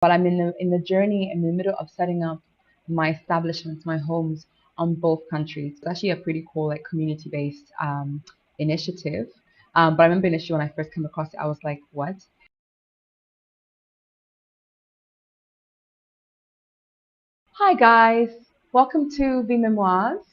But I'm in the journey in the middle of setting up my establishments, my homes on both countries. It's actually a pretty cool like community-based initiative. But I remember initially when I first came across it, I was like, what? Hi guys, welcome to the memoirs.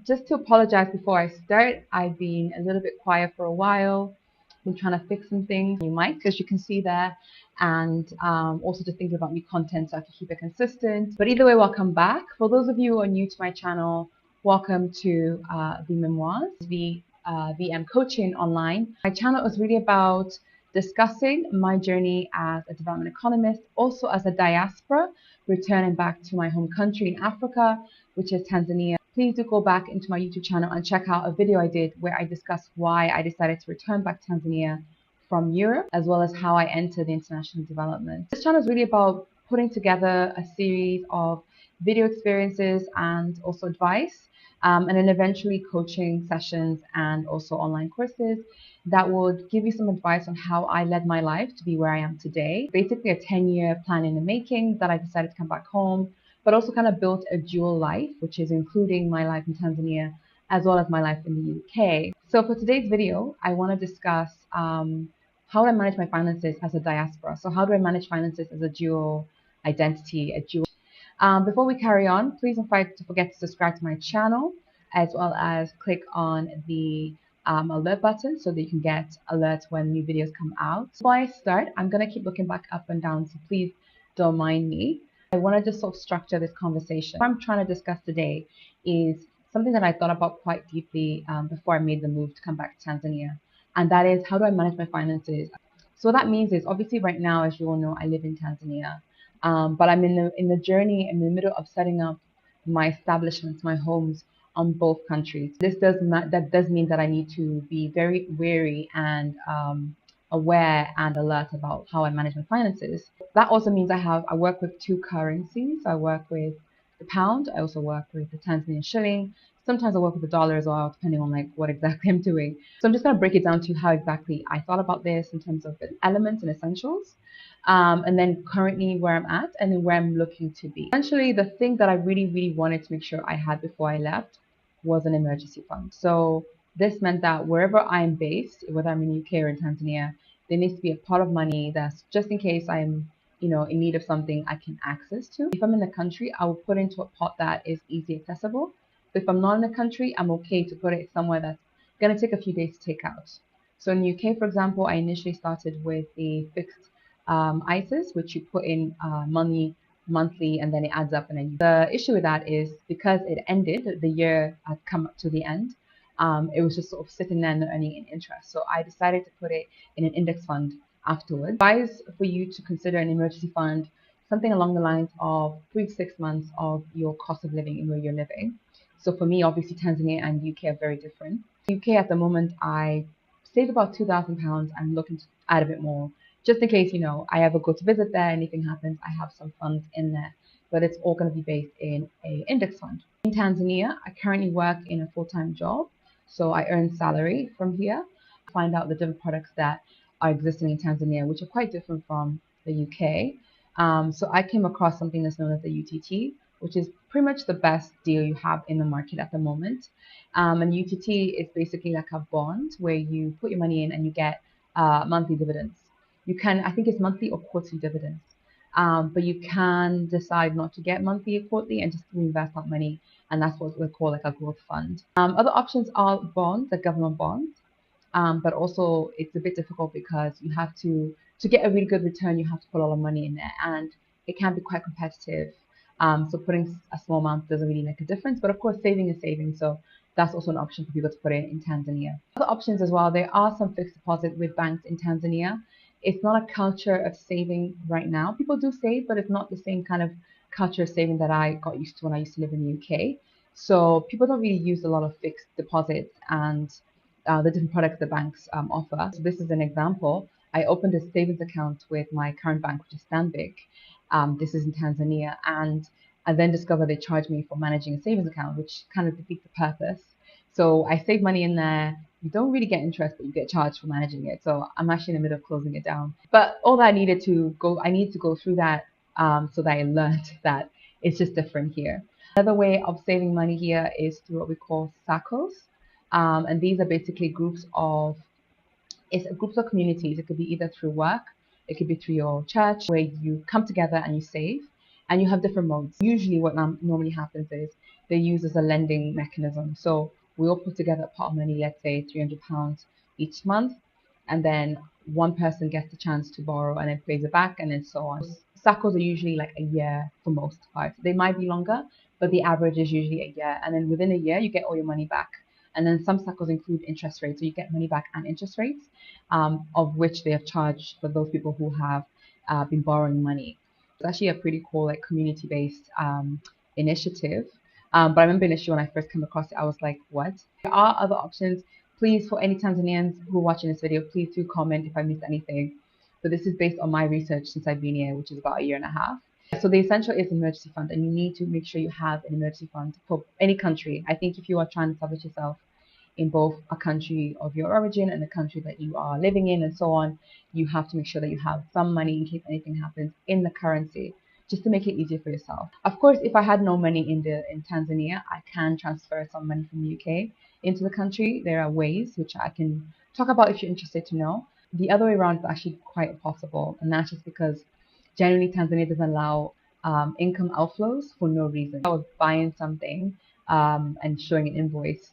Just to apologize before I start, I've been a little bit quiet for a while. Been trying to fix some things. New mic, as you can see there, and also just thinking about new content so I can keep it consistent. But either way, welcome back. For those of you who are new to my channel, welcome to the memoirs, the VM coaching online. My channel is really about discussing my journey as a development economist, also as a diaspora, returning back to my home country in Africa, which is Tanzania. Please do go back into my YouTube channel and check out a video I did where I discussed why I decided to return back to Tanzania from Europe, as well as how I entered the international development. This channel is really about putting together a series of video experiences and also advice, and then eventually coaching sessions and also online courses that would give you some advice on how I led my life to be where I am today. Basically a 10-year plan in the making that I decided to come back home, but also kind of built a dual life, which is including my life in Tanzania as well as my life in the UK. So for today's video, I want to discuss how I manage my finances as a diaspora. So how do I manage finances as a dual identity, a dual. Before we carry on, please don't forget to subscribe to my channel, as well as click on the alert button so that you can get alerts when new videos come out. Before I start, I'm going to keep looking back up and down, so please don't mind me. I want to just sort of structure this conversation. What I'm trying to discuss today is something that I thought about quite deeply before I made the move to come back to Tanzania, and that is, how do I manage my finances? So what that means is, obviously right now, as you all know, I live in Tanzania, but I'm in the journey in the middle of setting up my establishments, my homes on both countries. That does mean that I need to be very wary and aware and alert about how I manage my finances. That also means I work with two currencies. I work with the pound. I also work with the Tanzanian shilling. Sometimes I work with the dollar as well, depending on like what exactly I'm doing. So I'm just going to break it down to how exactly I thought about this in terms of the elements and essentials, and then currently where I'm at, and then where I'm looking to be. Essentially, the thing that I really wanted to make sure I had before I left was an emergency fund. So this meant that wherever I'm based, whether I'm in the UK or in Tanzania, there needs to be a pot of money that's just in case I'm, in need of something I can access to. If I'm in the country, I will put into a pot that is easily accessible. But if I'm not in the country, I'm okay to put it somewhere that's going to take a few days to take out. So in the UK, for example, I initially started with the fixed ISAs, which you put in money monthly and then it adds up. And then the issue with that is, because it ended, the year had come up to the end, it was just sort of sitting there and not earning any interest. So I decided to put it in an index fund afterwards. Advice for you to consider an emergency fund, something along the lines of 3 to 6 months of your cost of living in where you're living. So for me, obviously Tanzania and UK are very different. UK at the moment, I saved about £2,000. I'm looking to add a bit more, just in case, I ever go to visit there, anything happens, I have some funds in there. But it's all going to be based in an index fund. In Tanzania, I currently work in a full-time job, so I earn salary from here. Find out the different products that are existing in Tanzania, which are quite different from the UK. So I came across something that's known as the UTT, which is pretty much the best deal you have in the market at the moment. And UTT is basically like a bond where you put your money in and you get monthly dividends. You can, I think it's monthly or quarterly dividends, but you can decide not to get monthly or quarterly and just reinvest that money, and that's what we call like a growth fund. Other options are bonds, like government bonds, but also it's a bit difficult because you have to get a really good return, you have to put a lot of money in there, and it can be quite competitive. So putting a small amount doesn't really make a difference, but of course saving is saving, so that's also an option for people to put in Tanzania. Other options as well, there are some fixed deposit with banks in Tanzania. It's not a culture of saving right now. People do save, but it's not the same kind of culture of saving that I got used to when I used to live in the UK. So people don't really use a lot of fixed deposits and the different products the banks offer. So this is an example. I opened a savings account with my current bank, which is Stanbic. This is in Tanzania, and I then discovered they charge me for managing a savings account, which kind of defeats the purpose. So I save money in there, you don't really get interest, but you get charged for managing it. So I'm actually in the middle of closing it down. But all that I need to go through that so that I learned that it's just different here. Another way of saving money here is through what we call SACCOs. And these are basically it's groups of communities. It could be either through work, it could be through your church, where you come together and you save, and you have different modes. Usually, what normally happens is they use as a lending mechanism. So we all put together a pot of money, let's say £300 each month, and then one person gets the chance to borrow and then pays it back, and then so on. SACCOs are usually like a year for most parts. They might be longer, but the average is usually a year. And then within a year, you get all your money back. And then some SACCOs include interest rates, so you get money back and interest rates, of which they have charged for those people who have been borrowing money. It's actually a pretty cool, like, community-based initiative. But I remember initially when I first came across it, I was like, what? There are other options. Please, for any Tanzanians who are watching this video, please do comment if I missed anything. But this is based on my research since I've been here, which is about a year and a half. So the essential is emergency fund, and you need to make sure you have an emergency fund for any country. I think if you are trying to establish yourself in both a country of your origin and the country that you are living in and so on, you have to make sure that you have some money in case anything happens in the currency, just to make it easier for yourself. Of course, if I had no money in Tanzania, I can transfer some money from the UK into the country. There are ways which I can talk about if you're interested to know. The other way around is actually quite possible, and that's just because generally Tanzania doesn't allow income outflows for no reason. If I was buying something and showing an invoice,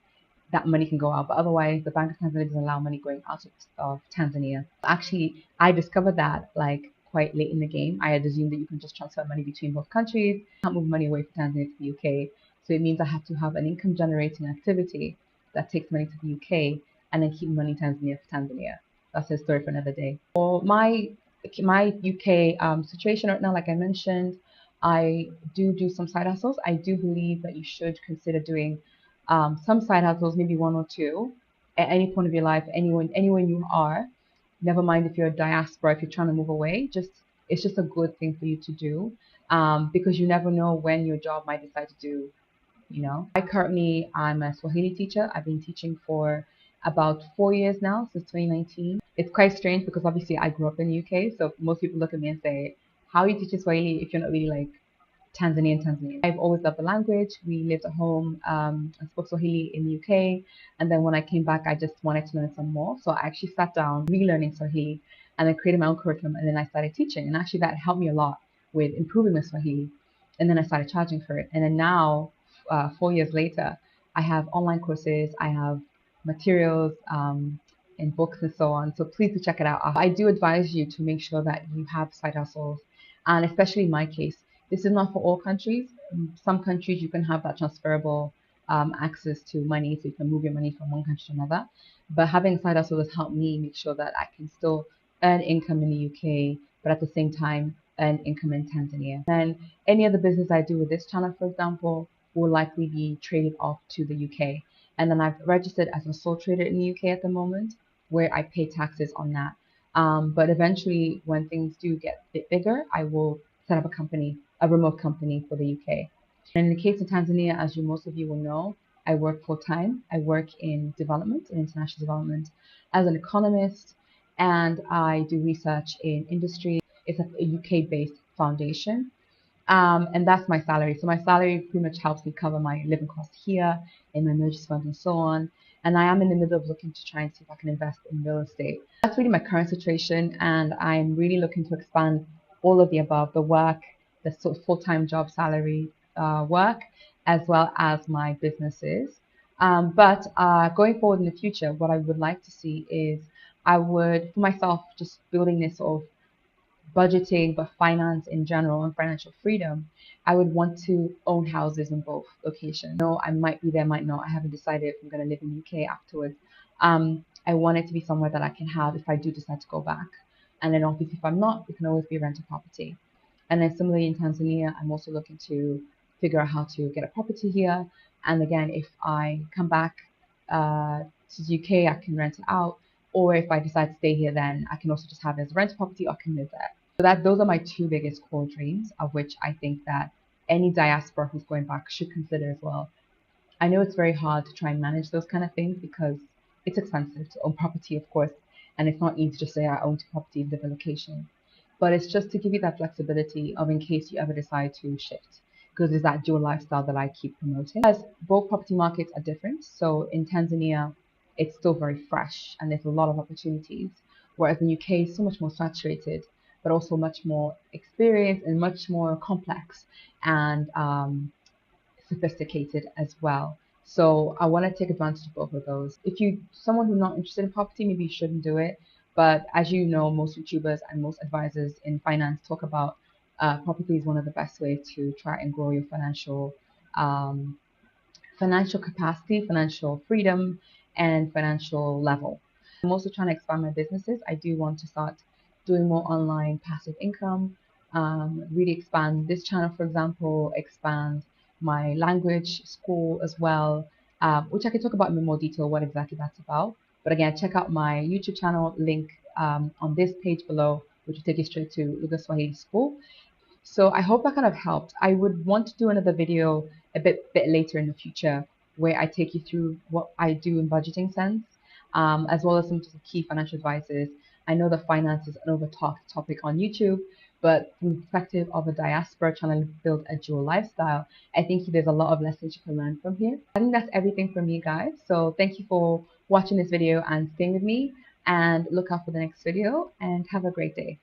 that money can go out, but otherwise the Bank of Tanzania doesn't allow money going out of Tanzania. Actually, I discovered that like quite late in the game. I had assumed that you can just transfer money between both countries. You can't move money away from Tanzania to the UK, so it means I have to have an income generating activity that takes money to the UK and then keep money in Tanzania for Tanzania. That's a story for another day. For my UK situation right now, like I mentioned, I do some side hustles. I do believe that you should consider doing some side hustles, maybe one or two, at any point of your life, anywhere you are. Never mind if you're a diaspora, if you're trying to move away, it's just a good thing for you to do, because you never know when your job might decide to do. I'm a Swahili teacher. I've been teaching for about 4 years now, since 2019. It's quite strange because obviously I grew up in the UK, so most people look at me and say, how are you teaching Swahili if you're not really like Tanzanian? I've always loved the language. We lived at home and spoke Swahili in the UK, and then when I came back, I just wanted to learn some more. So I actually sat down relearning Swahili and then created my own curriculum, and then I started teaching, and actually that helped me a lot with improving my Swahili. And then I started charging for it, and then now, 4 years later, I have online courses, I have materials and books and so on. So please do check it out. I do advise you to make sure that you have side hustles, and especially in my case, this is not for all countries. Some countries you can have that transferable access to money, so you can move your money from one country to another. But having side hustle has helped me make sure that I can still earn income in the UK, but at the same time earn income in Tanzania. And any other business I do with this channel, for example, will likely be traded off to the UK. And then I've registered as a sole trader in the UK at the moment, where I pay taxes on that. But eventually, when things do get a bit bigger, I will set up a remote company for the UK. And in the case of Tanzania, as most of you will know, I work full time. I work in development, in international development, as an economist, and I do research in industry. It's a UK-based foundation, and that's my salary. So my salary pretty much helps me cover my living costs here, in my emergency fund and so on. And I am in the middle of looking to try and see if I can invest in real estate. That's really my current situation, and I'm really looking to expand all of the above: the work, the sort of full-time job salary work, as well as my businesses. But going forward in the future, what I would like to see is I would, for myself, just building this sort of budgeting, but finance in general and financial freedom, I would want to own houses in both locations. No, I might be there, might not. I haven't decided if I'm going to live in the UK afterwards. I want it to be somewhere that I can have if I do decide to go back. And then obviously if I'm not, it can always be a rental property. And then similarly in Tanzania, I'm also looking to figure out how to get a property here. And again, if I come back to the UK, I can rent it out. Or if I decide to stay here, then I can also just have it as a rental property, or I can live there. So those are my two biggest core dreams, of which I think that any diaspora who's going back should consider as well. I know it's very hard to try and manage those kind of things because it's expensive to own property, of course, and it's not easy to say I own two properties, different location. But it's just to give you that flexibility of in case you ever decide to shift, because it's that dual lifestyle that I keep promoting. As both property markets are different, so in Tanzania, it's still very fresh and there's a lot of opportunities, whereas in the UK is so much more saturated, but also much more experienced and much more complex and sophisticated as well. So I want to take advantage of both of those. If you someone who's not interested in property, maybe you shouldn't do it. But as you know, most YouTubers and most advisors in finance talk about property is one of the best ways to try and grow your um, financial capacity, financial freedom, and financial level. I'm also trying to expand my businesses. I do want to start doing more online passive income, really expand this channel, for example, expand my language school as well, which I can talk about in more detail what exactly that's about. But again, check out my YouTube channel link on this page below, which will take you straight to Lugha Swahili School. So I hope that kind of helped. I would want to do another video a bit later in the future where I take you through what I do in budgeting sense, as well as some sort of key financial advices. I know that finance is an over topic on YouTube, but from the perspective of a diaspora trying to build a dual lifestyle, I think there's a lot of lessons you can learn from here. I think that's everything from me, guys. So thank you for watching this video and staying with me, and look out for the next video, and have a great day.